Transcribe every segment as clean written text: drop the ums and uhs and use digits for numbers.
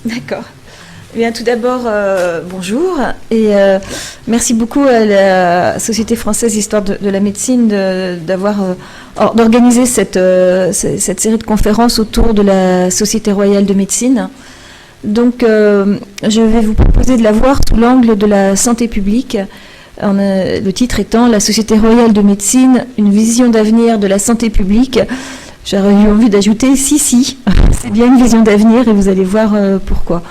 D'accord. Eh bien, tout d'abord, bonjour et merci beaucoup à la Société française Histoire de la médecine d'organiser cette série de conférences autour de la Société royale de médecine. Donc, je vais vous proposer de la voir sous l'angle de la santé publique. Le titre étant « La Société royale de médecine, une vision d'avenir de la santé publique ». J'aurais eu envie d'ajouter « si, c'est bien une vision d'avenir » et vous allez voir pourquoi.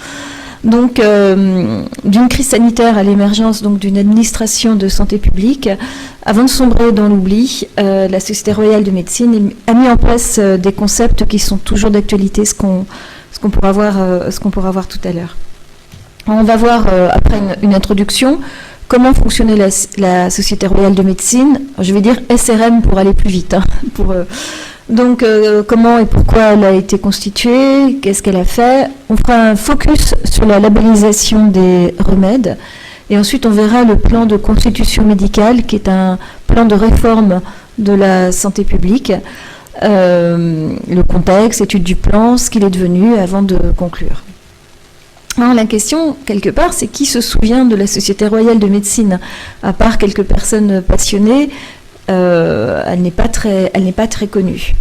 Donc, d'une crise sanitaire à l'émergence d'une administration de santé publique, avant de sombrer dans l'oubli, la Société royale de médecine a mis en place des concepts qui sont toujours d'actualité, ce qu'on pourra voir tout à l'heure. On va voir, après une introduction, comment fonctionnait la Société royale de médecine. Je vais dire SRM pour aller plus vite. Donc, comment et pourquoi elle a été constituée, qu'est-ce qu'elle a fait. On fera un focus sur la labellisation des remèdes. Et ensuite, on verra le plan de constitution médicale, qui est un plan de réforme de la santé publique. Le contexte, étude du plan, ce qu'il est devenu avant de conclure. Alors, la question, quelque part, c'est qui se souvient de la Société royale de médecine, à part quelques personnes passionnées. Elle n'est pas très connue.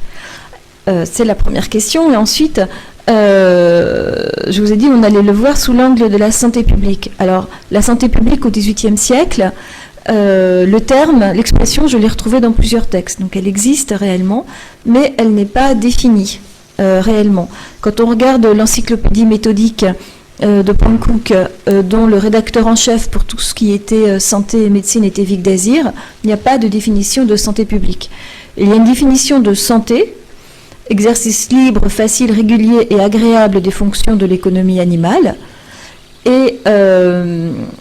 C'est la première question. Et ensuite, je vous ai dit, on allait le voir sous l'angle de la santé publique. Alors, la santé publique au XVIIIe siècle, le terme, l'expression, je l'ai retrouvée dans plusieurs textes. Donc, elle existe réellement, mais elle n'est pas définie réellement. Quand on regarde l'encyclopédie méthodique de Pankouk, dont le rédacteur en chef pour tout ce qui était santé et médecine était Vic Dazir, il n'y a pas de définition de santé publique. Il y a une définition de santé, exercice libre, facile, régulier et agréable des fonctions de l'économie animale, et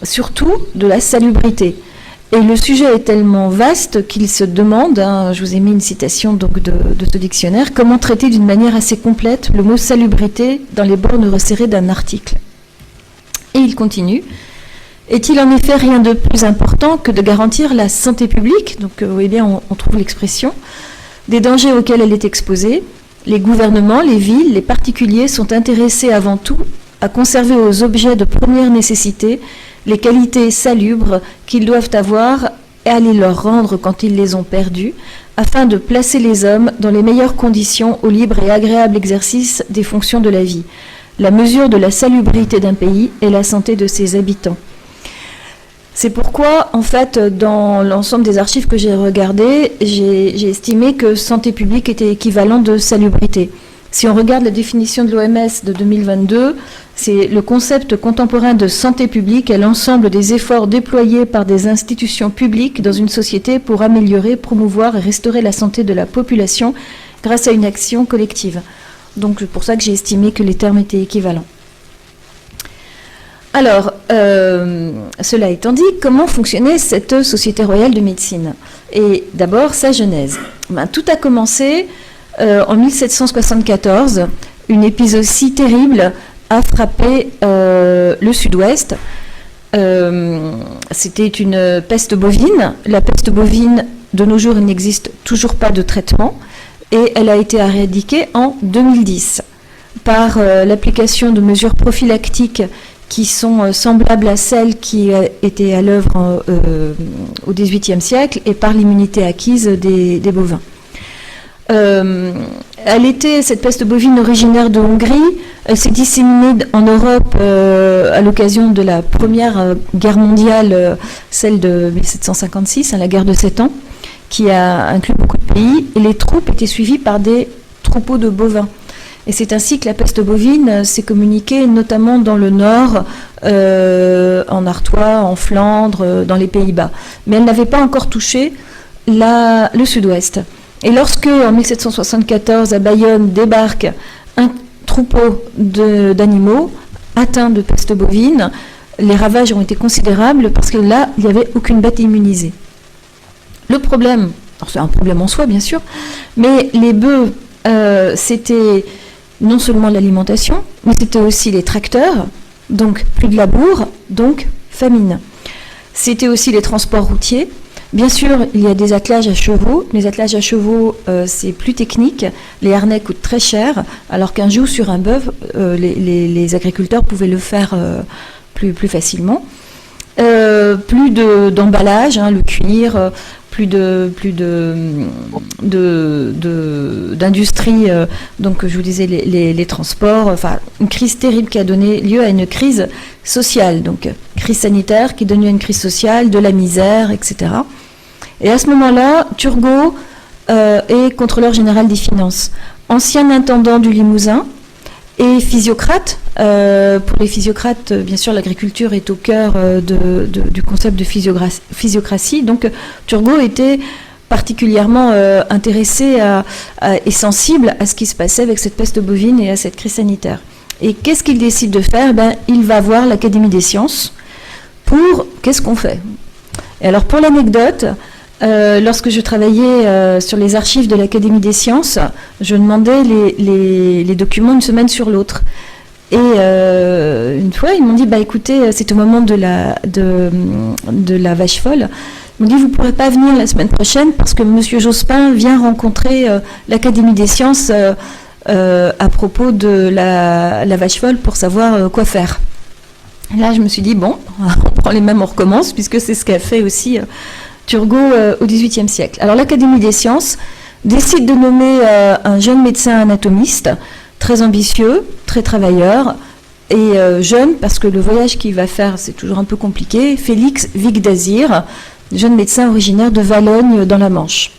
surtout de la salubrité. Et le sujet est tellement vaste qu'il se demande, je vous ai mis une citation de ce dictionnaire, comment traiter d'une manière assez complète le mot salubrité dans les bornes resserrées d'un article. Et il continue. Est-il en effet rien de plus important que de garantir la santé publique? Donc vous voyez bien, on trouve l'expression. Des dangers auxquels elle est exposée. Les gouvernements, les villes, les particuliers sont intéressés avant tout à conserver aux objets de première nécessité les qualités salubres qu'ils doivent avoir et à les leur rendre quand ils les ont perdues, afin de placer les hommes dans les meilleures conditions au libre et agréable exercice des fonctions de la vie. La mesure de la salubrité d'un pays est la santé de ses habitants. C'est pourquoi, en fait, dans l'ensemble des archives que j'ai regardées, j'ai estimé que santé publique était équivalent de salubrité. Si on regarde la définition de l'OMS de 2022, c'est le concept contemporain de santé publique est l'ensemble des efforts déployés par des institutions publiques dans une société pour améliorer, promouvoir et restaurer la santé de la population grâce à une action collective. Donc c'est pour ça que j'ai estimé que les termes étaient équivalents. Alors, cela étant dit, comment fonctionnait cette Société royale de médecine? Et d'abord, sa genèse. Tout a commencé en 1774. Une épizootie terrible a frappé le sud-ouest. C'était une peste bovine. La peste bovine, de nos jours, il n'existe toujours pas de traitement. Et elle a été éradiquée en 2010 par l'application de mesures prophylactiques qui sont semblables à celles qui étaient à l'œuvre au XVIIIe siècle et par l'immunité acquise des bovins. Cette peste bovine originaire de Hongrie, elle s'est disséminée en Europe à l'occasion de la Première Guerre mondiale, celle de 1756, la guerre de 7 ans, qui a inclus beaucoup de pays, et les troupes étaient suivies par des troupeaux de bovins. Et c'est ainsi que la peste bovine s'est communiquée, notamment dans le nord, en Artois, en Flandre, dans les Pays-Bas. Mais elle n'avait pas encore touché le sud-ouest. Et lorsque, en 1774, à Bayonne, débarque un troupeau d'animaux atteints de peste bovine, les ravages ont été considérables parce que là, il n'y avait aucune bête immunisée. Le problème, c'est un problème en soi, bien sûr, mais les bœufs, c'était non seulement l'alimentation, mais c'était aussi les tracteurs, donc plus de labour, donc famine. C'était aussi les transports routiers, Bien sûr, il y a des attelages à chevaux. Les attelages à chevaux, c'est plus technique. Les harnais coûtent très cher, alors qu'un joug sur un bœuf, les agriculteurs pouvaient le faire plus facilement. Plus d'emballage, le cuir, plus d'industrie, donc je vous disais les transports, enfin une crise terrible qui a donné lieu à une crise sociale, donc crise sanitaire qui donne lieu à une crise sociale, de la misère, etc. Et à ce moment-là, Turgot est contrôleur général des finances, ancien intendant du Limousin et physiocrate. Pour les physiocrates, bien sûr, l'agriculture est au cœur du concept de physiocratie. Donc, Turgot était particulièrement intéressé et sensible à ce qui se passait avec cette peste bovine et à cette crise sanitaire. Et qu'est-ce qu'il décide de faire ? Il va voir l'Académie des sciences pour qu'est-ce qu'on fait ? Et alors, pour l'anecdote, lorsque je travaillais sur les archives de l'Académie des sciences, je demandais les documents une semaine sur l'autre. Et une fois, ils m'ont dit, écoutez, c'est au moment de la vache folle. Ils m'ont dit, vous ne pourrez pas venir la semaine prochaine parce que M. Jospin vient rencontrer l'Académie des sciences à propos de la vache folle pour savoir quoi faire. Là, je me suis dit, bon, on prend les mêmes, on recommence, puisque c'est ce qu'a fait aussi Turgot au XVIIIe siècle. Alors, l'Académie des sciences décide de nommer un jeune médecin anatomiste, très ambitieux, très travailleur, et jeune, parce que le voyage qu'il va faire, c'est toujours un peu compliqué, Félix Vic d'Azir, jeune médecin originaire de Valognes dans la Manche.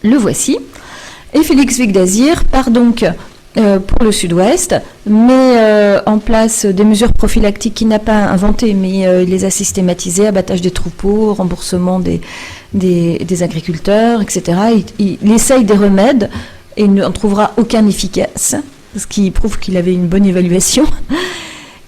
Le voici. Et Félix Vic d'Azir part donc pour le sud-ouest, met en place des mesures prophylactiques qu'il n'a pas inventées, mais il les a systématisées, abattage des troupeaux, remboursement des agriculteurs, etc. Il essaye des remèdes et il n'en trouvera aucun efficace, ce qui prouve qu'il avait une bonne évaluation.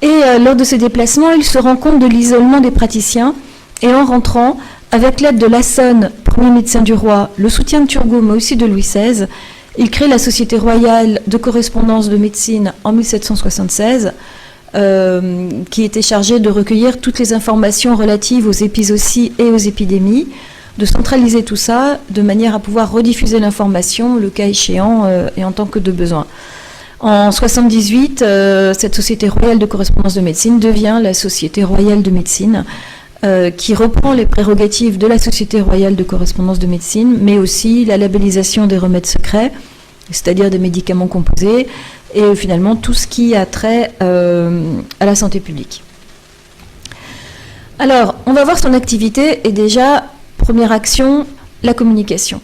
Et lors de ce déplacement, il se rend compte de l'isolement des praticiens, et en rentrant, avec l'aide de Lassonne, premier médecin du roi, le soutien de Turgot, mais aussi de Louis XVI, il crée la Société royale de correspondance de médecine en 1776, qui était chargée de recueillir toutes les informations relatives aux épizooties et aux épidémies, de centraliser tout ça de manière à pouvoir rediffuser l'information, le cas échéant, et en tant que de besoin. En 1978, cette Société royale de correspondance de médecine devient la Société royale de médecine, qui reprend les prérogatives de la Société royale de correspondance de médecine, mais aussi la labellisation des remèdes secrets, c'est-à-dire des médicaments composés, et finalement tout ce qui a trait à la santé publique. Alors, on va voir son activité, et déjà, première action, la communication.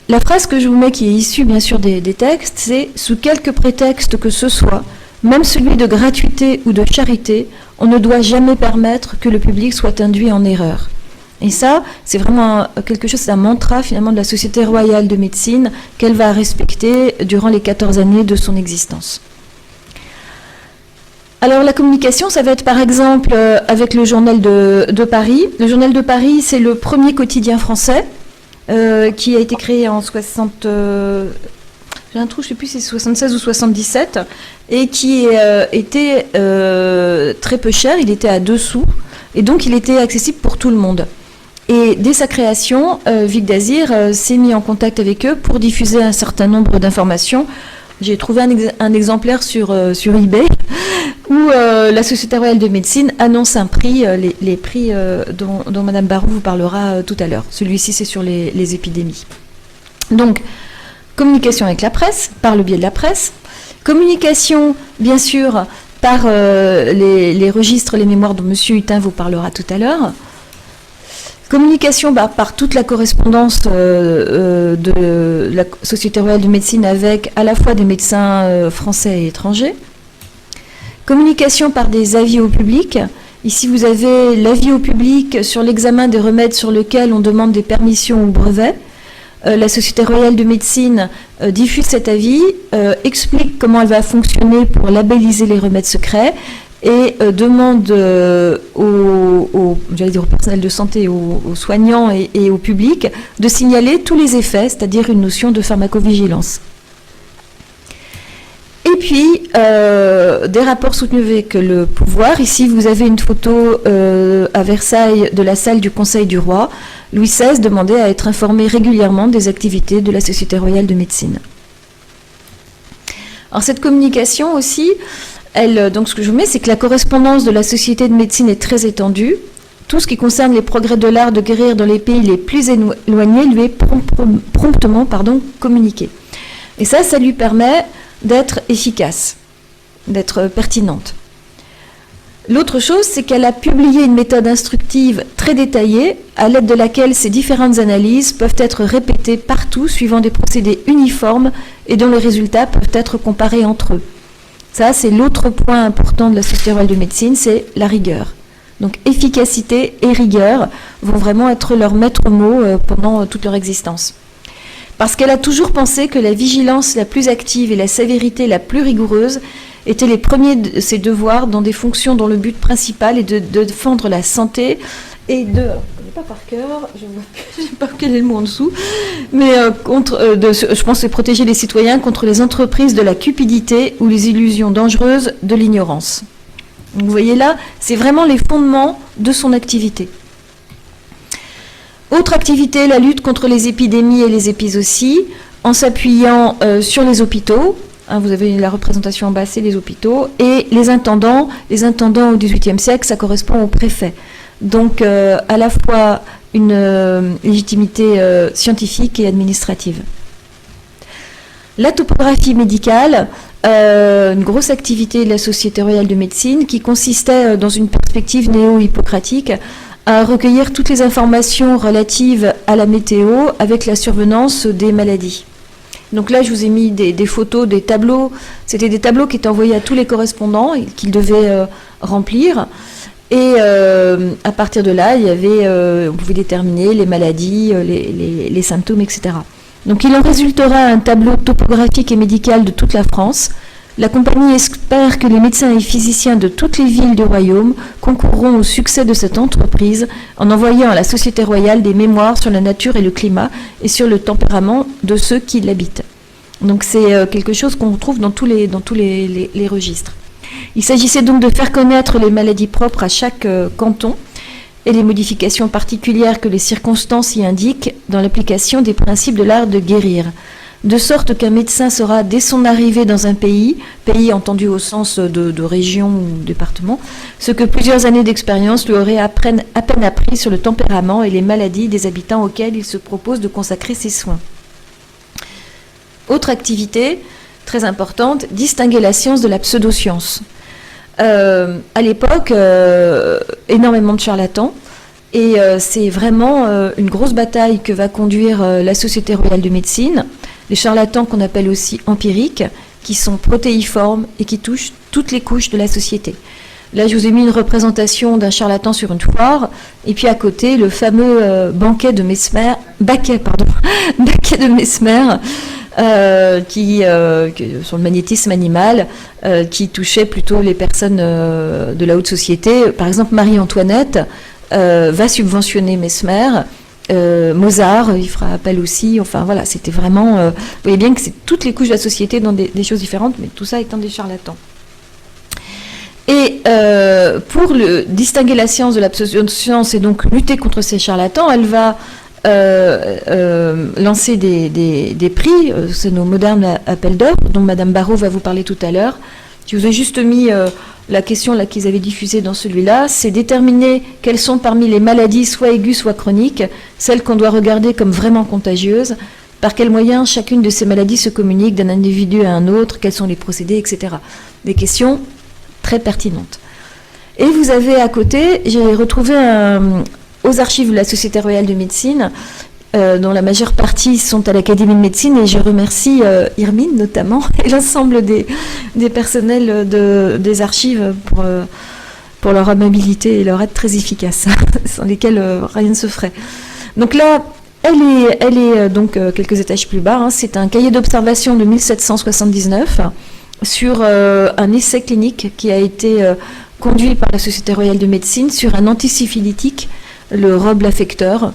La phrase que je vous mets, qui est issue bien sûr des textes, c'est « Sous quelque prétexte que ce soit, même celui de gratuité ou de charité, on ne doit jamais permettre que le public soit induit en erreur. » Et ça, c'est vraiment quelque chose, c'est un mantra finalement de la Société royale de médecine qu'elle va respecter durant les 14 années de son existence. Alors la communication, ça va être par exemple avec le Journal de Paris. Le Journal de Paris, c'est le premier quotidien français qui a été créé en 60... j'ai un trou, je ne sais plus si c'est 76 ou 77, et qui était très peu cher, il était à 2 sous, et donc il était accessible pour tout le monde. Et dès sa création, Vic d'Azir s'est mis en contact avec eux pour diffuser un certain nombre d'informations. J'ai trouvé un exemplaire sur eBay où la Société royale de médecine annonce un prix, les prix dont Madame Barou vous parlera tout à l'heure. Celui-ci, c'est sur les épidémies. Donc, communication avec la presse, par le biais de la presse. Communication, bien sûr, par les registres, les mémoires dont M. Hutin vous parlera tout à l'heure. Communication par toute la correspondance de la Société royale de médecine avec à la fois des médecins français et étrangers. Communication par des avis au public. Ici, vous avez l'avis au public sur l'examen des remèdes sur lesquels on demande des permissions ou brevets. La Société royale de médecine diffuse cet avis, explique comment elle va fonctionner pour labelliser les remèdes secrets et demande au personnel de santé, aux soignants et au public de signaler tous les effets, c'est-à-dire une notion de pharmacovigilance. Et puis, des rapports soutenus avec le pouvoir. Ici, vous avez une photo à Versailles de la salle du Conseil du Roi. Louis XVI demandait à être informé régulièrement des activités de la Société royale de médecine. Alors, cette communication aussi, donc ce que je vous mets, c'est que la correspondance de la Société de médecine est très étendue. Tout ce qui concerne les progrès de l'art de guérir dans les pays les plus éloignés lui est promptement communiqué. Et ça lui permet d'être efficace, d'être pertinente. L'autre chose, c'est qu'elle a publié une méthode instructive très détaillée, à l'aide de laquelle ces différentes analyses peuvent être répétées partout, suivant des procédés uniformes et dont les résultats peuvent être comparés entre eux. Ça, c'est l'autre point important de la Société royale de médecine, c'est la rigueur. Donc efficacité et rigueur vont vraiment être leurs maîtres mots pendant toute leur existence. Parce qu'elle a toujours pensé que la vigilance la plus active et la sévérité la plus rigoureuse étaient les premiers de ses devoirs dans des fonctions dont le but principal est de défendre la santé et de... Je ne connais pas par cœur, je ne sais pas quel est le mot en dessous, mais je pense que c'est protéger les citoyens contre les entreprises de la cupidité ou les illusions dangereuses de l'ignorance. Donc vous voyez là, c'est vraiment les fondements de son activité. Autre activité, la lutte contre les épidémies et les épizooties, en s'appuyant sur les hôpitaux. Vous avez la représentation en bas, c'est les hôpitaux. Et les intendants au XVIIIe siècle, ça correspond aux préfets. Donc à la fois une légitimité scientifique et administrative. La topographie médicale, une grosse activité de la Société royale de médecine qui consistait dans une perspective néo-hippocratique à recueillir toutes les informations relatives à la météo avec la survenance des maladies. Donc là, je vous ai mis des photos, des tableaux. C'était des tableaux qui étaient envoyés à tous les correspondants et qu'ils devaient remplir. Et à partir de là, on pouvait déterminer les maladies, les symptômes, etc. Donc il en résultera un tableau topographique et médical de toute la France. La compagnie espère que les médecins et physiciens de toutes les villes du royaume concourront au succès de cette entreprise en envoyant à la Société royale des mémoires sur la nature et le climat et sur le tempérament de ceux qui l'habitent. Donc c'est quelque chose qu'on retrouve dans tous les registres. Il s'agissait donc de faire connaître les maladies propres à chaque canton et les modifications particulières que les circonstances y indiquent dans l'application des principes de l'art de guérir. De sorte qu'un médecin saura, dès son arrivée dans un pays entendu au sens de région ou département, ce que plusieurs années d'expérience lui auraient à peine appris sur le tempérament et les maladies des habitants auxquels il se propose de consacrer ses soins. Autre activité très importante, distinguer la science de la pseudo-science. À l'époque, énormément de charlatans, et c'est vraiment une grosse bataille que va conduire la Société royale de médecine. Les charlatans qu'on appelle aussi empiriques, qui sont protéiformes et qui touchent toutes les couches de la société. Là, je vous ai mis une représentation d'un charlatan sur une foire, et puis à côté, le fameux baquet de Mesmer, sur le magnétisme animal, qui touchait plutôt les personnes de la haute société. Par exemple, Marie-Antoinette va subventionner Mesmer. Mozart, il fera appel aussi. Enfin voilà, c'était vraiment... vous voyez bien que c'est toutes les couches de la société dans des choses différentes, mais tout ça étant des charlatans. Et pour distinguer la science de la pseudo-science et donc lutter contre ces charlatans, elle va lancer des prix, c'est nos modernes appels d'offres, dont Madame Barrault va vous parler tout à l'heure. Je vous ai juste mis la question là qu'ils avaient diffusée dans celui-là, c'est déterminer quelles sont parmi les maladies, soit aiguës, soit chroniques, celles qu'on doit regarder comme vraiment contagieuses, par quels moyens chacune de ces maladies se communique d'un individu à un autre, quels sont les procédés, etc. Des questions très pertinentes. Et vous avez à côté, j'ai retrouvé aux archives de la Société royale de médecine, dont la majeure partie sont à l'Académie de médecine, et je remercie Irmine notamment, et l'ensemble des personnels des archives pour leur amabilité et leur aide très efficace, sans lesquels rien ne se ferait. Donc là, elle est donc quelques étages plus bas, c'est un cahier d'observation de 1779 sur un essai clinique qui a été conduit par la Société royale de médecine sur un antisyphilitique, le roble affecteur,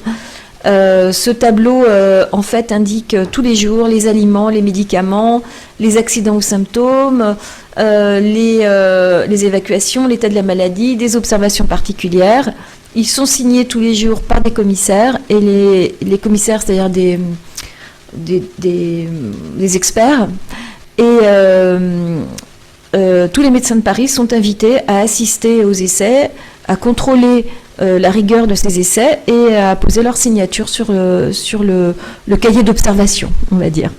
Ce tableau, en fait, indique tous les jours les aliments, les médicaments, les accidents ou symptômes, les évacuations, l'état de la maladie, des observations particulières. Ils sont signés tous les jours par des commissaires, et les commissaires, c'est-à-dire des experts, et tous les médecins de Paris sont invités à assister aux essais, à contrôler la rigueur de ces essais et à poser leur signature sur le cahier d'observation, on va dire.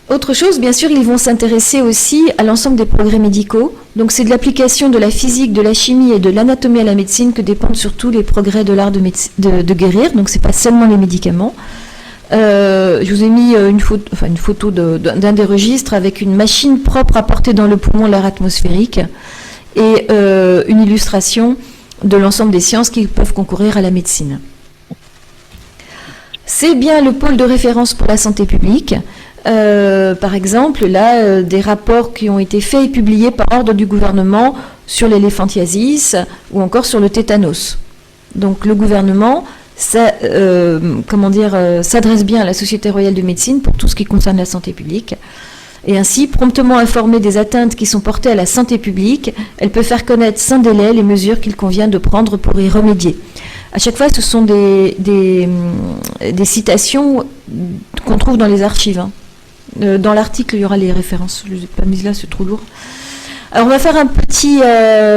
Autre chose, bien sûr, ils vont s'intéresser aussi à l'ensemble des progrès médicaux. Donc c'est de l'application de la physique, de la chimie et de l'anatomie à la médecine que dépendent surtout les progrès de l'art de guérir. Donc c'est pas seulement les médicaments. Je vous ai mis une photo d'un des registres avec une machine propre à porter dans le poumon l'air atmosphérique et une illustration de l'ensemble des sciences qui peuvent concourir à la médecine. C'est bien le pôle de référence pour la santé publique. Par exemple, là, des rapports qui ont été faits et publiés par ordre du gouvernement sur l'éléphantiasis ou encore sur le tétanos. Donc le gouvernement s'adresse bien à la Société royale de médecine pour tout ce qui concerne la santé publique. Et ainsi, promptement informée des atteintes qui sont portées à la santé publique, elle peut faire connaître sans délai les mesures qu'il convient de prendre pour y remédier. À chaque fois, ce sont des citations qu'on trouve dans les archives. Hein. Dans l'article, il y aura les références. Je ne les ai pas mises là, c'est trop lourd. Alors, on va faire un petit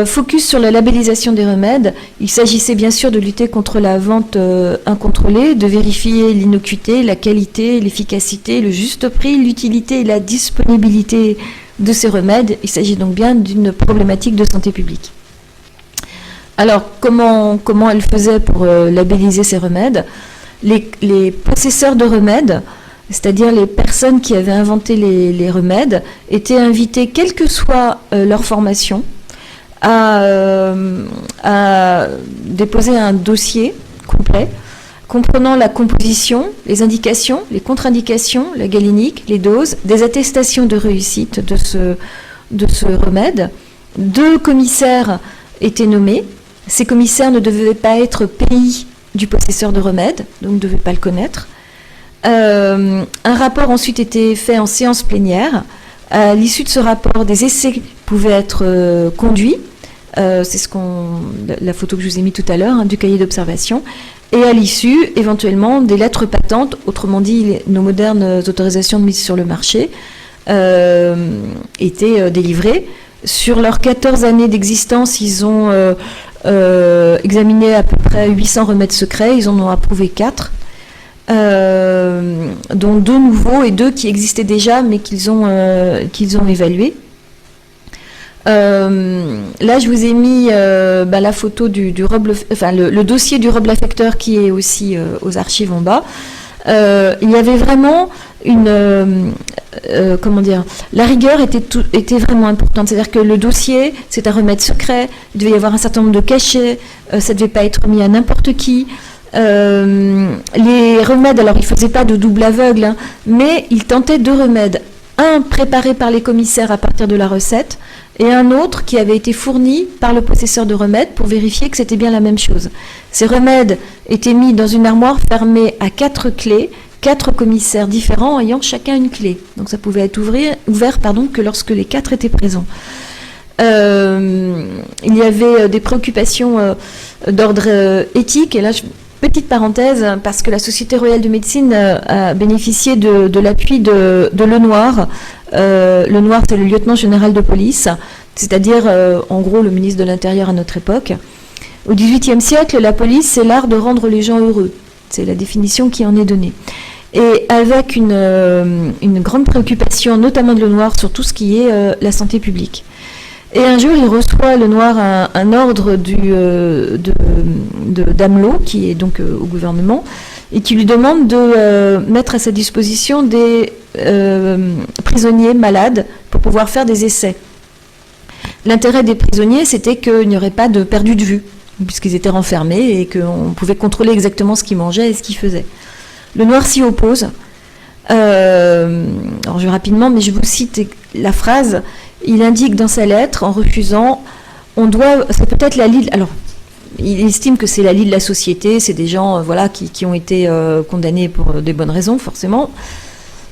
focus sur la labellisation des remèdes. Il s'agissait bien sûr de lutter contre la vente incontrôlée, de vérifier l'innocuité, la qualité, l'efficacité, le juste prix, l'utilité et la disponibilité de ces remèdes. Il s'agit donc bien d'une problématique de santé publique. Alors, comment elle faisait pour labelliser ces remèdes ? Les possesseurs de remèdes, c'est-à-dire les personnes qui avaient inventé les remèdes, étaient invitées, quelle que soit leur formation, à déposer un dossier complet comprenant la composition, les indications, les contre-indications, la galénique, les doses, des attestations de réussite de ce remède. 2 commissaires étaient nommés. Ces commissaires ne devaient pas être pays du possesseur de remède, donc ne devaient pas le connaître. Un rapport ensuite était fait en séance plénière. À l'issue de ce rapport, des essais pouvaient être conduits. C'est la photo que je vous ai mise tout à l'heure, hein, du cahier d'observation. Et à l'issue, éventuellement, des lettres patentes, autrement dit, nos modernes autorisations de mise sur le marché, étaient délivrées. Sur leurs 14 années d'existence, ils ont examiné à peu près 800 remèdes secrets. Ils en ont approuvé 4. Dont 2 nouveaux et 2 qui existaient déjà mais qu'ils ont évalués. Là, je vous ai mis la photo du le dossier du roble-affecteur qui est aussi aux archives en bas. Il y avait vraiment la rigueur était vraiment importante. C'est-à-dire que le dossier, c'est un remède secret, il devait y avoir un certain nombre de cachets, ça ne devait pas être mis à n'importe qui. Les remèdes, alors ils ne faisaient pas de double aveugle, hein, mais ils tentaient 2 remèdes. Un préparé par les commissaires à partir de la recette et un autre qui avait été fourni par le possesseur de remèdes pour vérifier que c'était bien la même chose. Ces remèdes étaient mis dans une armoire fermée à 4 clés, 4 commissaires différents ayant chacun une clé. Donc ça pouvait être ouvert que lorsque les 4 étaient présents. Il y avait des préoccupations d'ordre éthique, et là petite parenthèse, parce que la Société royale de médecine a bénéficié de l'appui de Lenoir. Lenoir, c'est le lieutenant général de police, c'est-à-dire en gros le ministre de l'Intérieur à notre époque. Au XVIIIe siècle, la police, c'est l'art de rendre les gens heureux. C'est la définition qui en est donnée. Et avec une grande préoccupation, notamment de Lenoir, sur tout ce qui est la santé publique. Et un jour, il reçoit Lenoir un ordre d'Amelot, qui est donc au gouvernement, et qui lui demande de mettre à sa disposition des prisonniers malades pour pouvoir faire des essais. L'intérêt des prisonniers, c'était qu'il n'y aurait pas de perdu de vue, puisqu'ils étaient renfermés et qu'on pouvait contrôler exactement ce qu'ils mangeaient et ce qu'ils faisaient. Lenoir s'y oppose. Alors je vais rapidement, mais je vous cite la phrase. Il indique dans sa lettre, en refusant, c'est peut-être la ligne. Alors, il estime que c'est la lie de la société, c'est des gens voilà, qui ont été condamnés pour des bonnes raisons, forcément.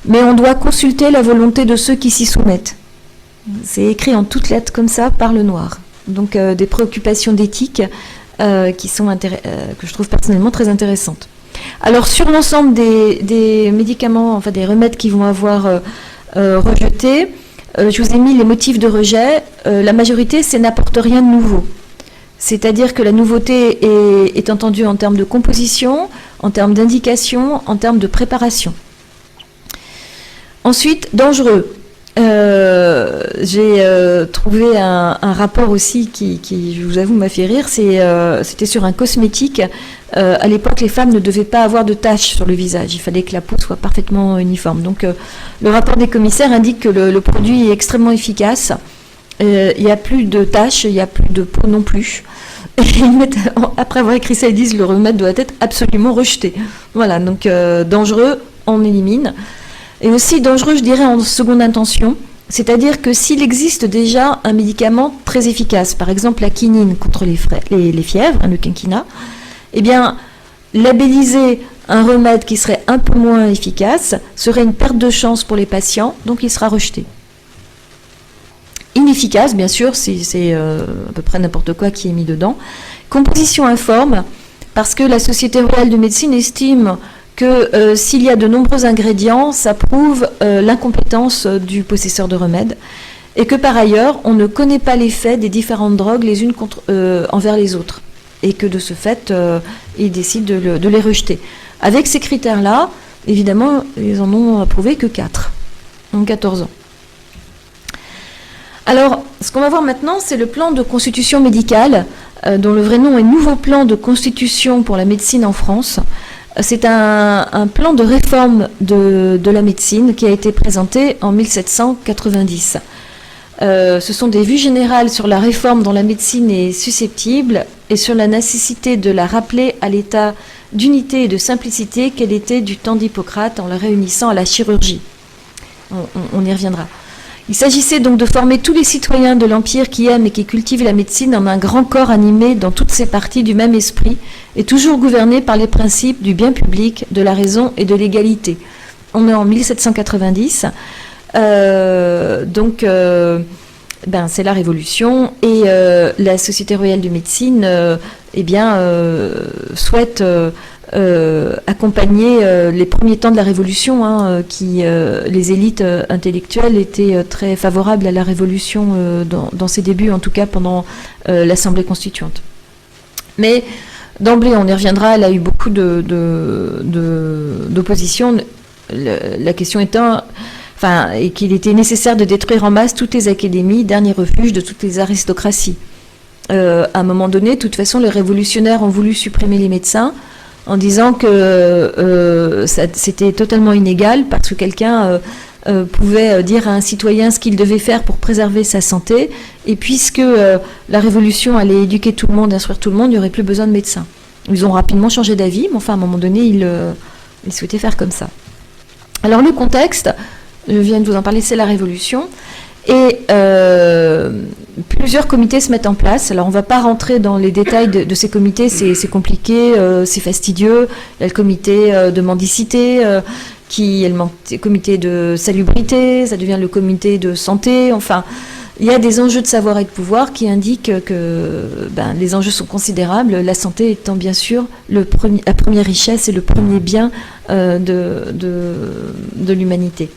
Mais on doit consulter la volonté de ceux qui s'y soumettent. C'est écrit en toutes lettres comme ça, par le noir. Donc des préoccupations d'éthique qui sont que je trouve personnellement très intéressantes. Alors sur l'ensemble des médicaments, enfin des remèdes qui vont avoir rejetés, je vous ai mis les motifs de rejet. La majorité, c'est n'apporte rien de nouveau. C'est-à-dire que la nouveauté est entendue en termes de composition, en termes d'indication, en termes de préparation. Ensuite, dangereux. J'ai trouvé un rapport aussi qui, je vous avoue, m'a fait rire. C'était sur un cosmétique. À l'époque, les femmes ne devaient pas avoir de taches sur le visage. Il fallait que la peau soit parfaitement uniforme. Donc, le rapport des commissaires indique que le produit est extrêmement efficace. Il n'y a plus de taches, il n'y a plus de peau non plus. Et après avoir écrit ça, ils disent que le remède doit être absolument rejeté. Voilà, donc dangereux, on élimine. Et aussi dangereux, je dirais, en seconde intention, c'est-à-dire que s'il existe déjà un médicament très efficace, par exemple la quinine contre les fièvres, le quinquina, eh bien, labelliser un remède qui serait un peu moins efficace serait une perte de chance pour les patients, donc il sera rejeté. Inefficace, bien sûr, c'est à peu près n'importe quoi qui est mis dedans. Composition informe, parce que la Société royale de médecine estime que s'il y a de nombreux ingrédients, ça prouve l'incompétence du possesseur de remède, et que par ailleurs, on ne connaît pas l'effet des différentes drogues les unes envers les autres, et que de ce fait, ils décident de les rejeter. Avec ces critères-là, évidemment, ils en ont approuvé que 4, en 14 ans. Alors, ce qu'on va voir maintenant, c'est le plan de constitution médicale, dont le vrai nom est Nouveau plan de constitution pour la médecine en France. C'est un plan de réforme de la médecine qui a été présenté en 1790. Ce sont des vues générales sur la réforme dont la médecine est susceptible et sur la nécessité de la rappeler à l'état d'unité et de simplicité qu'elle était du temps d'Hippocrate en la réunissant à la chirurgie. On y reviendra. Il s'agissait donc de former tous les citoyens de l'Empire qui aiment et qui cultivent la médecine en un grand corps animé dans toutes ses parties du même esprit et toujours gouverné par les principes du bien public, de la raison et de l'égalité. On est en 1790, c'est la Révolution et la Société royale de médecine souhaite accompagner les premiers temps de la Révolution, les élites intellectuelles étaient très favorables à la Révolution dans ses débuts, en tout cas pendant l'Assemblée constituante. Mais d'emblée, on y reviendra, elle a eu beaucoup d'opposition. La question étant, et qu'il était nécessaire de détruire en masse toutes les académies, dernier refuge de toutes les aristocraties. À un moment donné, de toute façon, les révolutionnaires ont voulu supprimer les médecins, en disant que c'était totalement inégal parce que quelqu'un pouvait dire à un citoyen ce qu'il devait faire pour préserver sa santé, et puisque la Révolution allait éduquer tout le monde, instruire tout le monde, il n'y aurait plus besoin de médecins. Ils ont rapidement changé d'avis, mais enfin à un moment donné, ils souhaitaient faire comme ça. Alors le contexte, je viens de vous en parler, c'est la Révolution, et plusieurs comités se mettent en place. Alors on ne va pas rentrer dans les détails de ces comités, c'est compliqué, c'est fastidieux. Il y a le comité de mendicité, il y a le comité de salubrité, ça devient le comité de santé. Enfin, il y a des enjeux de savoir et de pouvoir qui indiquent que les enjeux sont considérables, la santé étant bien sûr la première richesse et le premier bien de l'humanité.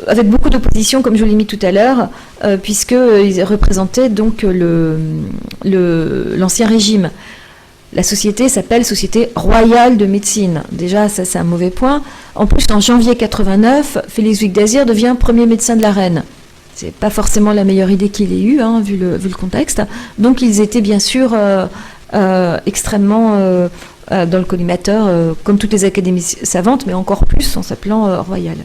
Avec beaucoup d'opposition, comme je l'ai mis tout à l'heure, puisqu'ils représentaient donc l'ancien régime. La société s'appelle Société royale de médecine. Déjà, ça c'est un mauvais point. En plus, en janvier 89, Félix Huyghe-Dazir devient premier médecin de la reine. C'est pas forcément la meilleure idée qu'il ait eue, vu le contexte. Donc, ils étaient bien sûr extrêmement dans le collimateur, comme toutes les académies savantes, mais encore plus en s'appelant royal.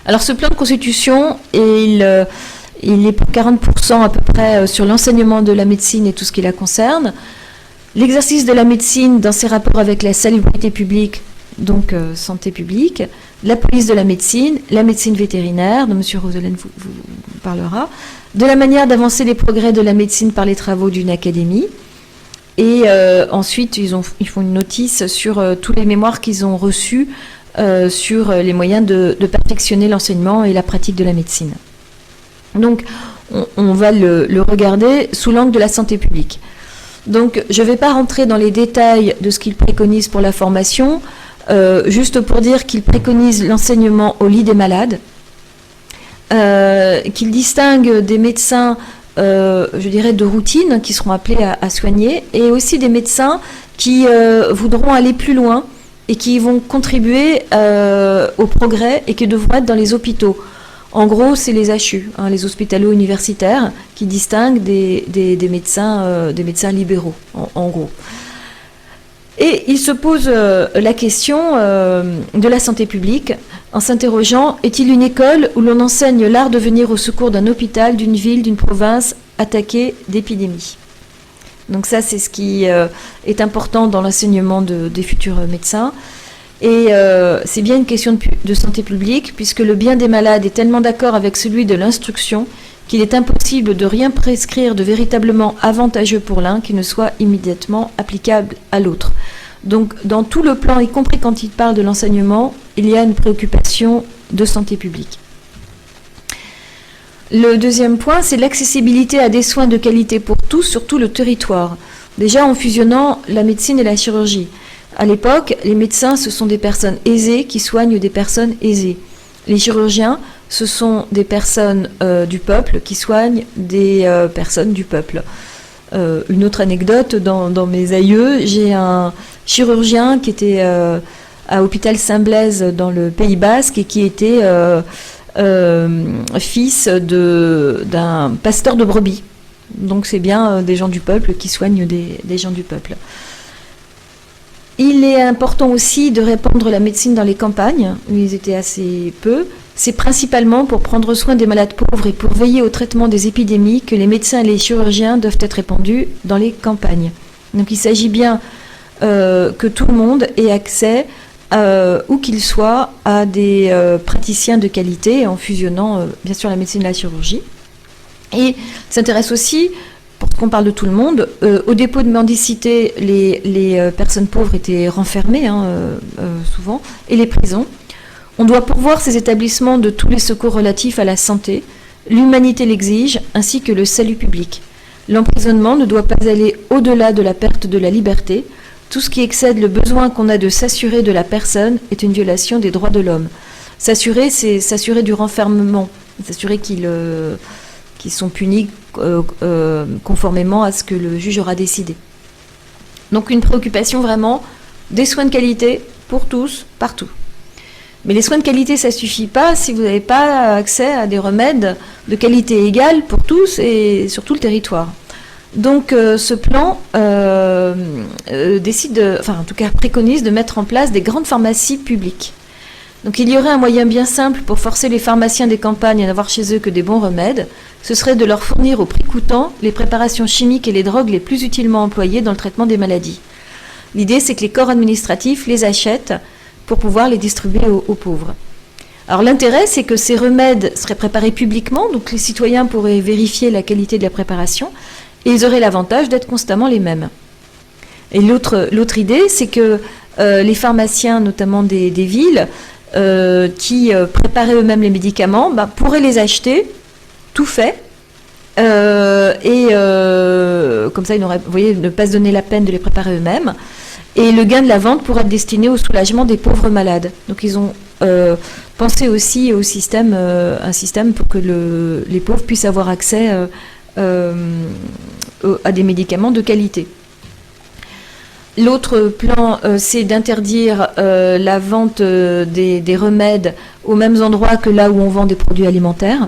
Alors ce plan de constitution, il est pour 40% à peu près sur l'enseignement de la médecine et tout ce qui la concerne, l'exercice de la médecine dans ses rapports avec la salubrité publique, donc santé publique, la police de la médecine vétérinaire, dont M. Roselaine vous parlera, de la manière d'avancer les progrès de la médecine par les travaux d'une académie. Et ensuite, ils font une notice sur tous les mémoires qu'ils ont reçus sur les moyens de perfectionner l'enseignement et la pratique de la médecine. Donc, on va le regarder sous l'angle de la santé publique. Donc, je ne vais pas rentrer dans les détails de ce qu'ils préconisent pour la formation, juste pour dire qu'ils préconisent l'enseignement au lit des malades, qu'ils distinguent des médecins, je dirais, de routine, qui seront appelés à soigner, et aussi des médecins qui voudront aller plus loin et qui vont contribuer au progrès et qui devront être dans les hôpitaux. En gros, c'est les HU, les hospitalo-universitaires, qui distinguent des médecins libéraux, en gros. Et il se pose la question de la santé publique en s'interrogeant, est-il une école où l'on enseigne l'art de venir au secours d'un hôpital, d'une ville, d'une province attaquée d'épidémies? Donc ça, c'est ce qui est important dans l'enseignement des futurs médecins. Et c'est bien une question de santé publique, puisque le bien des malades est tellement d'accord avec celui de l'instruction qu'il est impossible de rien prescrire de véritablement avantageux pour l'un qui ne soit immédiatement applicable à l'autre. Donc, dans tout le plan, y compris quand il parle de l'enseignement, il y a une préoccupation de santé publique. Le deuxième point, c'est l'accessibilité à des soins de qualité pour tous sur tout le territoire. Déjà en fusionnant la médecine et la chirurgie. À l'époque, les médecins, ce sont des personnes aisées qui soignent des personnes aisées. Les chirurgiens, ce sont des personnes du peuple qui soignent des personnes du peuple. Une autre anecdote, dans mes aïeux, j'ai un chirurgien qui était à Hôpital Saint-Blaise dans le Pays Basque et qui était fils d'un pasteur de brebis. Donc c'est bien des gens du peuple qui soignent des gens du peuple. Il est important aussi de répandre la médecine dans les campagnes, où ils étaient assez peu. C'est principalement pour prendre soin des malades pauvres et pour veiller au traitement des épidémies que les médecins et les chirurgiens doivent être répandus dans les campagnes. Donc il s'agit bien que tout le monde ait accès, où qu'il soit, à des praticiens de qualité en fusionnant bien sûr la médecine et la chirurgie. Et s'intéresse aussi, pour qu'on parle de tout le monde, au dépôt de mendicité, les personnes pauvres étaient renfermées souvent, et les prisons. On doit pourvoir ces établissements de tous les secours relatifs à la santé. L'humanité l'exige, ainsi que le salut public. L'emprisonnement ne doit pas aller au-delà de la perte de la liberté. Tout ce qui excède le besoin qu'on a de s'assurer de la personne est une violation des droits de l'homme. S'assurer, c'est s'assurer du renfermement, s'assurer qu'ils sont punis conformément à ce que le juge aura décidé. Donc une préoccupation vraiment des soins de qualité pour tous, partout. Mais les soins de qualité, ça ne suffit pas si vous n'avez pas accès à des remèdes de qualité égale pour tous et sur tout le territoire. Donc ce plan préconise de mettre en place des grandes pharmacies publiques. Donc il y aurait un moyen bien simple pour forcer les pharmaciens des campagnes à n'avoir chez eux que des bons remèdes. Ce serait de leur fournir au prix coûtant les préparations chimiques et les drogues les plus utilement employées dans le traitement des maladies. L'idée, c'est que les corps administratifs les achètent pour pouvoir les distribuer aux pauvres. Alors l'intérêt, c'est que ces remèdes seraient préparés publiquement, donc les citoyens pourraient vérifier la qualité de la préparation, et ils auraient l'avantage d'être constamment les mêmes. Et l'autre idée, c'est que les pharmaciens, notamment des villes, qui préparaient eux-mêmes les médicaments, pourraient les acheter tout fait, et comme ça, ils n'auraient, vous voyez, ne pas se donner la peine de les préparer eux-mêmes. Et le gain de la vente pourrait être destiné au soulagement des pauvres malades. Donc ils ont pensé aussi au système, un système pour que les pauvres puissent avoir accès à des médicaments de qualité. L'autre plan, c'est d'interdire la vente des remèdes aux mêmes endroits que là où on vend des produits alimentaires.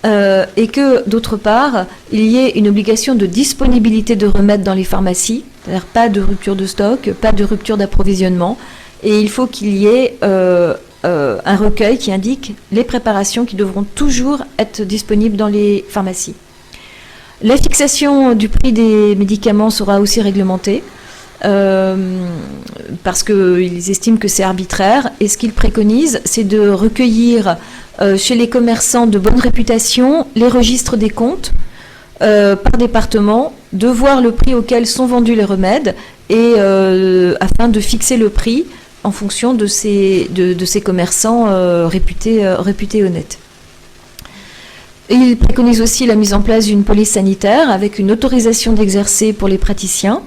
Et que, d'autre part, il y ait une obligation de disponibilité de remèdes dans les pharmacies, c'est-à-dire pas de rupture de stock, pas de rupture d'approvisionnement, et il faut qu'il y ait un recueil qui indique les préparations qui devront toujours être disponibles dans les pharmacies. La fixation du prix des médicaments sera aussi réglementée. parce qu'ils estiment que c'est arbitraire. Et ce qu'ils préconisent, c'est de recueillir chez les commerçants de bonne réputation les registres des comptes par département, de voir le prix auquel sont vendus les remèdes et afin de fixer le prix en fonction de ces commerçants réputés honnêtes. Et il préconise aussi la mise en place d'une police sanitaire avec une autorisation d'exercer pour les praticiens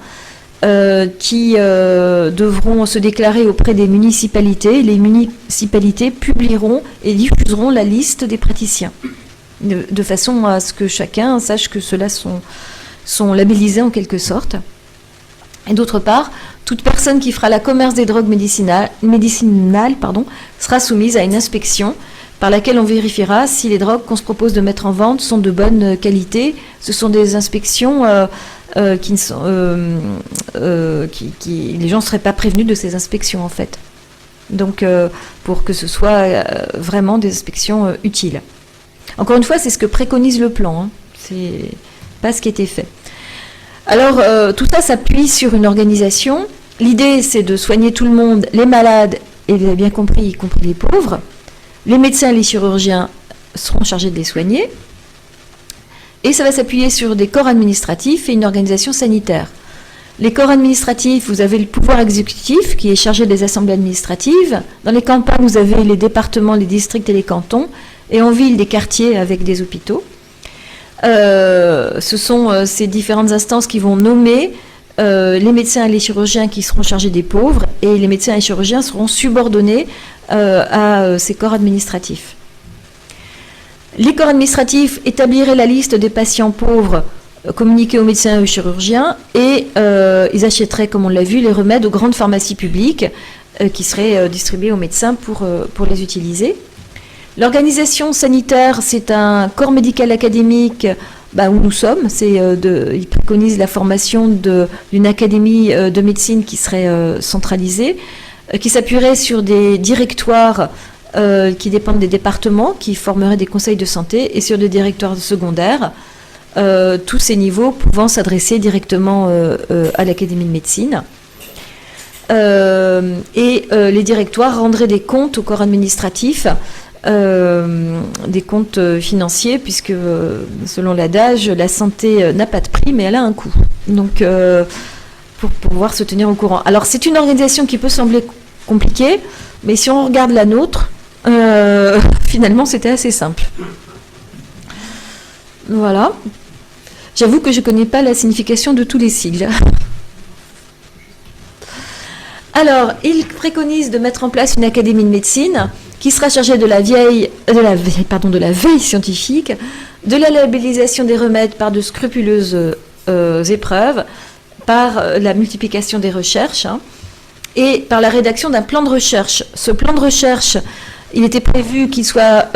qui devront se déclarer auprès des municipalités. Les municipalités publieront et diffuseront la liste des praticiens de façon à ce que chacun sache que ceux-là sont labellisés en quelque sorte. Et d'autre part, toute personne qui fera la commerce des drogues médicinales sera soumise à une inspection par laquelle on vérifiera si les drogues qu'on se propose de mettre en vente sont de bonne qualité. Ce sont des inspections les gens ne seraient pas prévenus de ces inspections en fait. Donc pour que ce soit vraiment des inspections utiles. Encore une fois, c'est ce que préconise le plan, hein. C'est pas ce qui était fait. Alors, tout ça s'appuie sur une organisation. L'idée, c'est de soigner tout le monde, les malades, et vous avez bien compris, y compris les pauvres. Les médecins et les chirurgiens seront chargés de les soigner. Et ça va s'appuyer sur des corps administratifs et une organisation sanitaire. Les corps administratifs, vous avez le pouvoir exécutif qui est chargé des assemblées administratives. Dans les campagnes, vous avez les départements, les districts et les cantons. Et en ville, des quartiers avec des hôpitaux. Ce sont ces différentes instances qui vont nommer les médecins et les chirurgiens qui seront chargés des pauvres, et les médecins et chirurgiens seront subordonnés à ces corps administratifs. Les corps administratifs établiraient la liste des patients pauvres communiqués aux médecins et aux chirurgiens, et ils achèteraient, comme on l'a vu, les remèdes aux grandes pharmacies publiques qui seraient distribués aux médecins pour les utiliser. L'organisation sanitaire, c'est un corps médical académique où nous sommes. Il préconise la formation d'une académie de médecine qui serait centralisée, qui s'appuierait sur des directoires qui dépendent des départements, qui formeraient des conseils de santé, et sur des directoires secondaires, tous ces niveaux pouvant s'adresser directement à l'académie de médecine. Les directoires rendraient des comptes au corps administratif, des comptes financiers, puisque selon l'adage, la santé n'a pas de prix, mais elle a un coût. Donc, pour pouvoir se tenir au courant. Alors, c'est une organisation qui peut sembler compliquée, mais si on regarde la nôtre, finalement, c'était assez simple. Voilà. J'avoue que je ne connais pas la signification de tous les sigles. Alors, il préconise de mettre en place une académie de médecine qui sera chargée de la veille scientifique, de la labellisation des remèdes par de scrupuleuses épreuves, par la multiplication des recherches, et par la rédaction d'un plan de recherche. Ce plan de recherche, il était prévu qu'il soit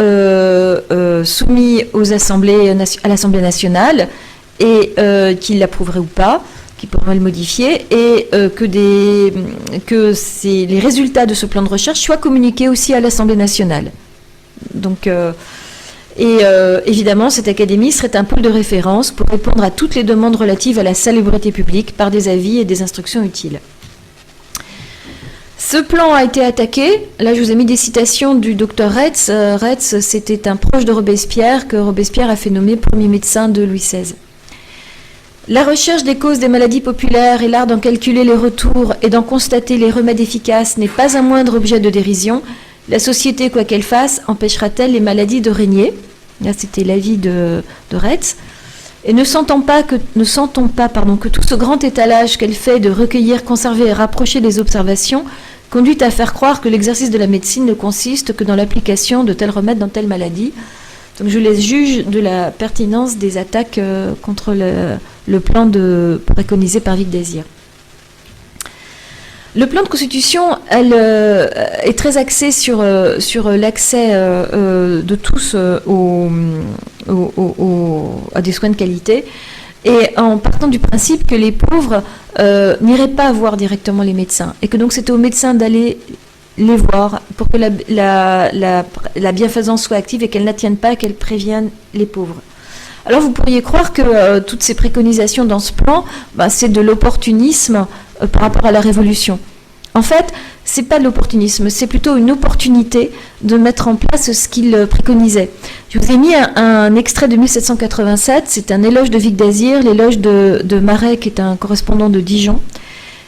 soumis à l'Assemblée nationale, et qu'il l'approuverait ou pas, qui pourrait le modifier, et que les résultats de ce plan de recherche soient communiqués aussi à l'Assemblée nationale. Donc, évidemment, cette académie serait un pôle de référence pour répondre à toutes les demandes relatives à la salubrité publique par des avis et des instructions utiles. Ce plan a été attaqué. Là, je vous ai mis des citations du docteur Retz. Retz, c'était un proche de Robespierre que Robespierre a fait nommer premier médecin de Louis XVI. La recherche des causes des maladies populaires et l'art d'en calculer les retours et d'en constater les remèdes efficaces n'est pas un moindre objet de dérision. La société, quoi qu'elle fasse, empêchera-t-elle les maladies de régner? Là, c'était l'avis de Retz. Et ne sentons pas que tout ce grand étalage qu'elle fait de recueillir, conserver et rapprocher les observations conduit à faire croire que l'exercice de la médecine ne consiste que dans l'application de tel remède dans telle maladie. Donc je les juge de la pertinence des attaques contre le plan préconisé par Vicq Désir. Le plan de constitution, elle est très axé sur l'accès de tous à des soins de qualité, et en partant du principe que les pauvres n'iraient pas voir directement les médecins, et que donc c'était aux médecins d'aller les voir pour que la bienfaisance soit active et qu'elle n'attienne pas, qu'elle prévienne les pauvres. Alors vous pourriez croire que toutes ces préconisations dans ce plan, c'est de l'opportunisme par rapport à la Révolution. En fait, c'est pas de l'opportunisme, c'est plutôt une opportunité de mettre en place ce qu'il préconisait. Je vous ai mis un extrait de 1787, c'est un éloge de Vicq d'Azir, l'éloge de Marais, qui est un correspondant de Dijon.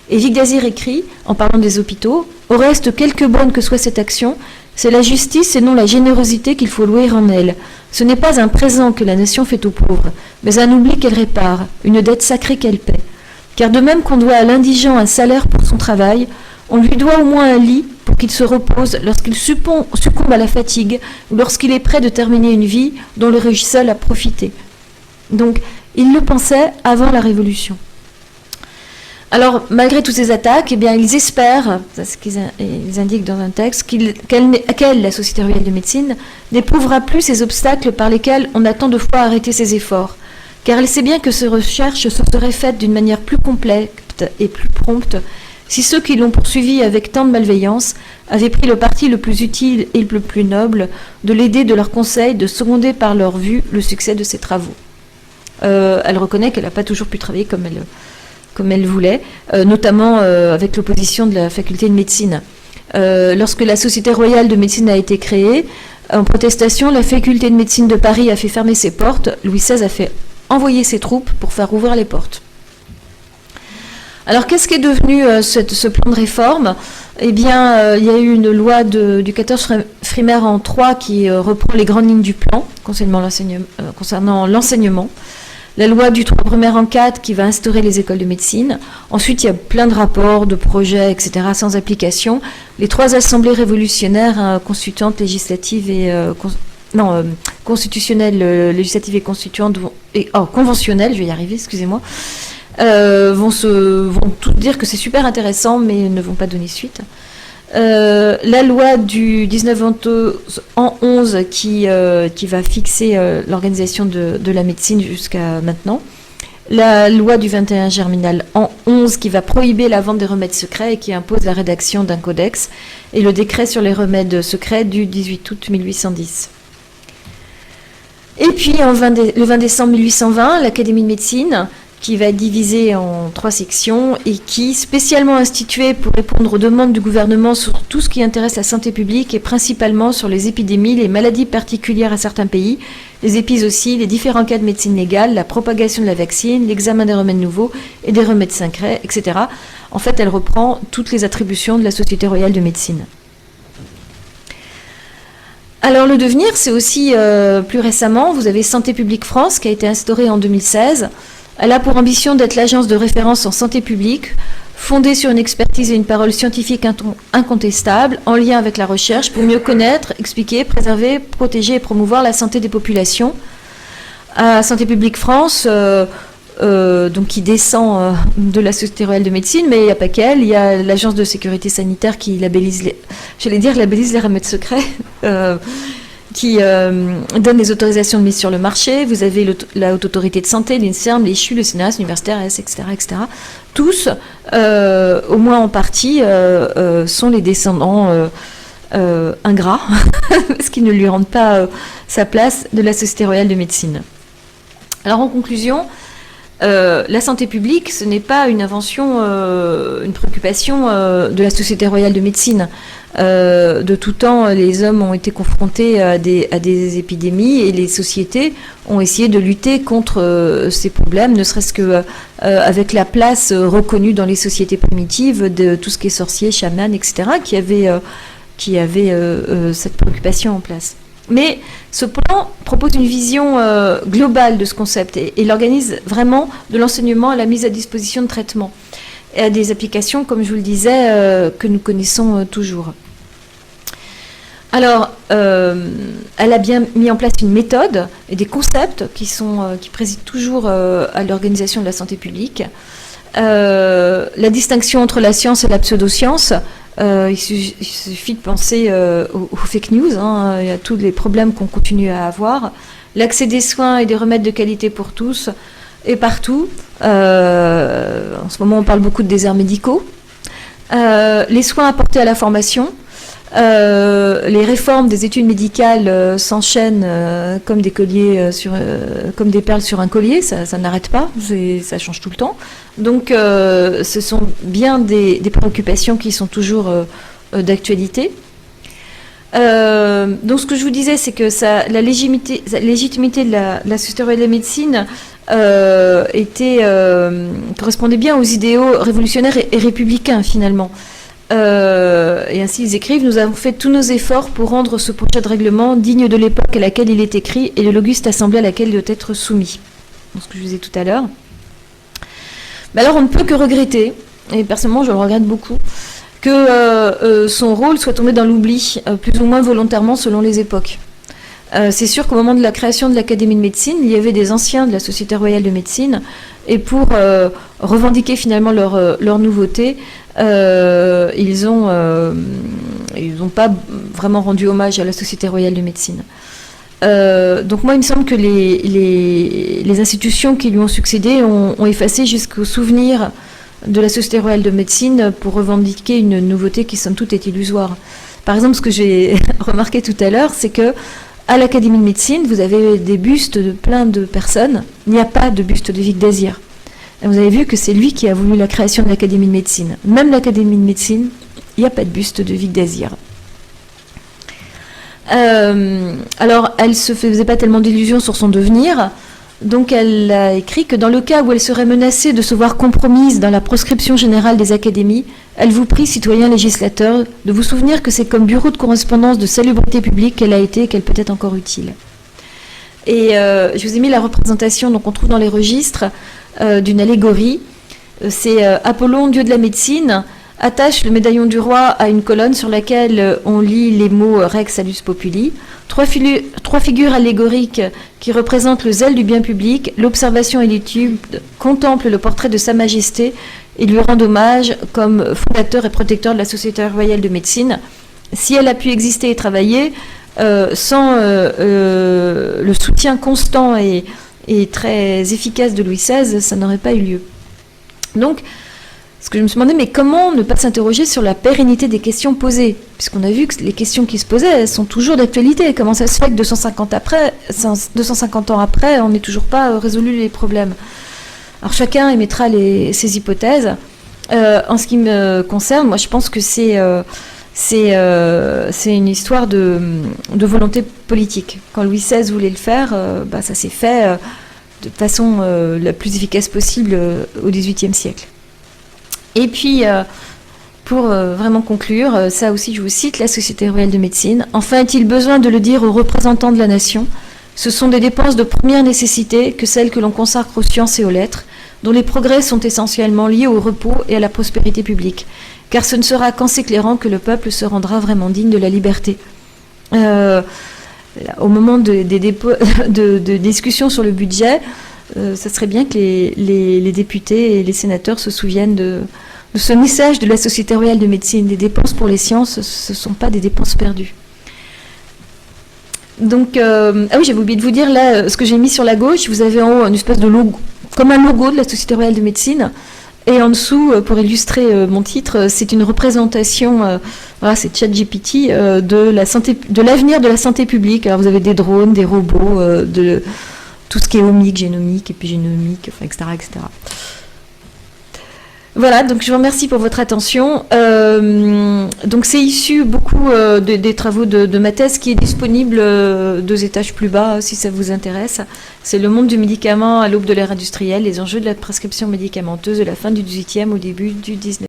Et Vicq d'Azir écrit, en parlant des hôpitaux, « Au reste, quelque bonne que soit cette action, c'est la justice et non la générosité qu'il faut louer en elle. Ce n'est pas un présent que la nation fait aux pauvres, mais un oubli qu'elle répare, une dette sacrée qu'elle paie. Car de même qu'on doit à l'indigent un salaire pour son travail, on lui doit au moins un lit pour qu'il se repose lorsqu'il succombe à la fatigue ou lorsqu'il est prêt de terminer une vie dont le riche seul a profité. » Donc, il le pensait avant la Révolution. Alors, malgré toutes ces attaques, eh bien, ils espèrent, c'est ce qu'ils indiquent dans un texte, qu'elle, la Société royale de médecine, n'éprouvera plus ces obstacles par lesquels on a tant de fois arrêté ses efforts, car elle sait bien que ces recherches se seraient faites d'une manière plus complète et plus prompte si ceux qui l'ont poursuivi avec tant de malveillance avaient pris le parti le plus utile et le plus noble de l'aider de leurs conseils, de seconder par leur vue le succès de ses travaux. Elle reconnaît qu'elle n'a pas toujours pu travailler comme elle voulait, notamment avec l'opposition de la faculté de médecine. Lorsque la Société royale de médecine a été créée, en protestation, la faculté de médecine de Paris a fait fermer ses portes. Louis XVI a fait envoyer ses troupes pour faire ouvrir les portes. Alors, qu'est-ce qui est devenu ce plan de réforme ? Eh bien, il y a eu une loi du 14 Frimaire en 3 qui reprend les grandes lignes du plan concernant l'enseignement. La loi du 3 Brumaire en 4 qui va instaurer les écoles de médecine. Ensuite, il y a plein de rapports, de projets, etc. sans application. Les 3 assemblées révolutionnaires constituantes, législatives et constitutionnelles, législatives et constituantes, conventionnelles, je vais y arriver, excusez-moi, vont toutes dire que c'est super intéressant, mais ne vont pas donner suite. La loi du 19 en 11 qui va fixer l'organisation de la médecine jusqu'à maintenant. La loi du 21 germinal en 11 qui va prohiber la vente des remèdes secrets et qui impose la rédaction d'un codex. Et le décret sur les remèdes secrets du 18 août 1810. Et puis le 20 décembre 1820, l'Académie de médecine qui va être divisée en 3 sections et qui, spécialement instituée pour répondre aux demandes du gouvernement sur tout ce qui intéresse la santé publique et principalement sur les épidémies, les maladies particulières à certains pays, les épises aussi, les différents cas de médecine légale, la propagation de la vaccine, l'examen des remèdes nouveaux et des remèdes secrets, etc. En fait, elle reprend toutes les attributions de la Société royale de médecine. Alors le devenir, c'est aussi plus récemment, vous avez Santé publique France qui a été instaurée en 2016. Elle a pour ambition d'être l'agence de référence en santé publique, fondée sur une expertise et une parole scientifique incontestable, en lien avec la recherche, pour mieux connaître, expliquer, préserver, protéger et promouvoir la santé des populations. À Santé publique France, donc qui descend de la Société royale de médecine, mais il n'y a pas qu'elle, il y a l'agence de sécurité sanitaire qui labellise les remèdes secrets, qui donne les autorisations de mise sur le marché. Vous avez la Haute Autorité de Santé, l'INSERM, les CHU, le CNRS, l'Université RS, etc., etc. Tous, au moins en partie, sont les descendants ingrats, parce qu'ils ne lui rendent pas sa place de la Société royale de médecine. Alors en conclusion, la santé publique, ce n'est pas une invention, une préoccupation de la Société royale de médecine. De tout temps, les hommes ont été confrontés à des épidémies et les sociétés ont essayé de lutter contre ces problèmes, ne serait-ce que avec la place reconnue dans les sociétés primitives de tout ce qui est sorcier, chaman, etc., qui avait cette préoccupation en place. Mais ce plan propose une vision globale de ce concept et il organise vraiment de l'enseignement à la mise à disposition de traitements et à des applications, comme je vous le disais, que nous connaissons toujours. Alors, elle a bien mis en place une méthode et des concepts qui président toujours à l'organisation de la santé publique. La distinction entre la science et la pseudoscience, il suffit de penser aux fake news, il y a tous les problèmes qu'on continue à avoir. L'accès des soins et des remèdes de qualité pour tous et partout. En ce moment, on parle beaucoup de déserts médicaux. Les soins apportés à la formation. Les réformes des études médicales s'enchaînent comme des colliers comme des perles sur un collier, ça n'arrête pas, ça change tout le temps. Donc ce sont bien des préoccupations qui sont toujours d'actualité. Donc ce que je vous disais, c'est que la légitimité de la Société royale de médecine correspondait bien aux idéaux révolutionnaires et républicains finalement. Et ainsi ils écrivent: nous avons fait tous nos efforts pour rendre ce projet de règlement digne de l'époque à laquelle il est écrit et de l'auguste assemblée à laquelle il doit être soumis. Donc, ce que je vous disais tout à l'heure. Mais alors on ne peut que regretter, et personnellement je le regrette beaucoup, que son rôle soit tombé dans l'oubli, plus ou moins volontairement selon les époques. C'est sûr qu'au moment de la création de l'Académie de médecine, il y avait des anciens de la Société royale de médecine, et pour revendiquer finalement leur nouveauté, ils n'ont pas vraiment rendu hommage à la Société royale de médecine. Donc moi, il me semble que les institutions qui lui ont succédé ont effacé jusqu'au souvenir de la Société royale de médecine pour revendiquer une nouveauté qui, somme toute, est illusoire. Par exemple, ce que j'ai remarqué tout à l'heure, c'est que à l'Académie de médecine, vous avez des bustes de plein de personnes. Il n'y a pas de buste de Vicq d'Azyr. Et vous avez vu que c'est lui qui a voulu la création de l'Académie de médecine. Même l'Académie de médecine, il n'y a pas de buste de Vicq d'Azyr. Alors, elle ne se faisait pas tellement d'illusions sur son devenir. Donc elle a écrit que dans le cas où elle serait menacée de se voir compromise dans la proscription générale des académies, elle vous prie, citoyens législateurs, de vous souvenir que c'est comme bureau de correspondance de salubrité publique qu'elle a été et qu'elle peut être encore utile. Et je vous ai mis la représentation, donc on trouve dans les registres, d'une allégorie. C'est Apollon, dieu de la médecine, attache le médaillon du roi à une colonne sur laquelle on lit les mots Rex Salus Populi. Trois figures allégoriques qui représentent le zèle du bien public, l'observation et l'étude contemplent le portrait de Sa Majesté et lui rendent hommage comme fondateur et protecteur de la Société royale de médecine. Si elle a pu exister et travailler, sans le soutien constant et très efficace de Louis XVI, ça n'aurait pas eu lieu. Donc, ce que je me suis demandé, mais comment ne pas s'interroger sur la pérennité des questions posées? Puisqu'on a vu que les questions qui se posaient, elles sont toujours d'actualité. Comment ça se fait que 250 ans après, on n'est toujours pas résolu les problèmes? Alors chacun émettra ses hypothèses. En ce qui me concerne, moi je pense que c'est une histoire de volonté politique. Quand Louis XVI voulait le faire, ça s'est fait de façon la plus efficace possible au XVIIIe siècle. Et puis, pour vraiment conclure, ça aussi je vous cite, la Société royale de médecine. Enfin, est-il besoin de le dire aux représentants de la nation? Ce sont des dépenses de première nécessité que celles que l'on consacre aux sciences et aux lettres, dont les progrès sont essentiellement liés au repos et à la prospérité publique. Car ce ne sera qu'en s'éclairant que le peuple se rendra vraiment digne de la liberté. Au moment de discussions sur le budget, ça serait bien que les députés et les sénateurs se souviennent de ce message de la Société royale de médecine. Les dépenses pour les sciences, ce ne sont pas des dépenses perdues. Donc, ah oui, j'avais oublié de vous dire, là, ce que j'ai mis sur la gauche, vous avez en haut une espèce de logo, comme un logo de la Société royale de médecine. Et en dessous, pour illustrer mon titre, c'est une représentation, voilà, c'est ChatGPT, de l'avenir de la santé publique. Alors, vous avez des drones, des robots, tout ce qui est omique, génomique, épigénomique, enfin, etc., etc. Voilà, donc je vous remercie pour votre attention. Donc c'est issu beaucoup des travaux de ma thèse qui est disponible 2 étages plus bas si ça vous intéresse. C'est le monde du médicament à l'aube de l'ère industrielle, les enjeux de la prescription médicamenteuse de la fin du XVIIIe au début du XIXe.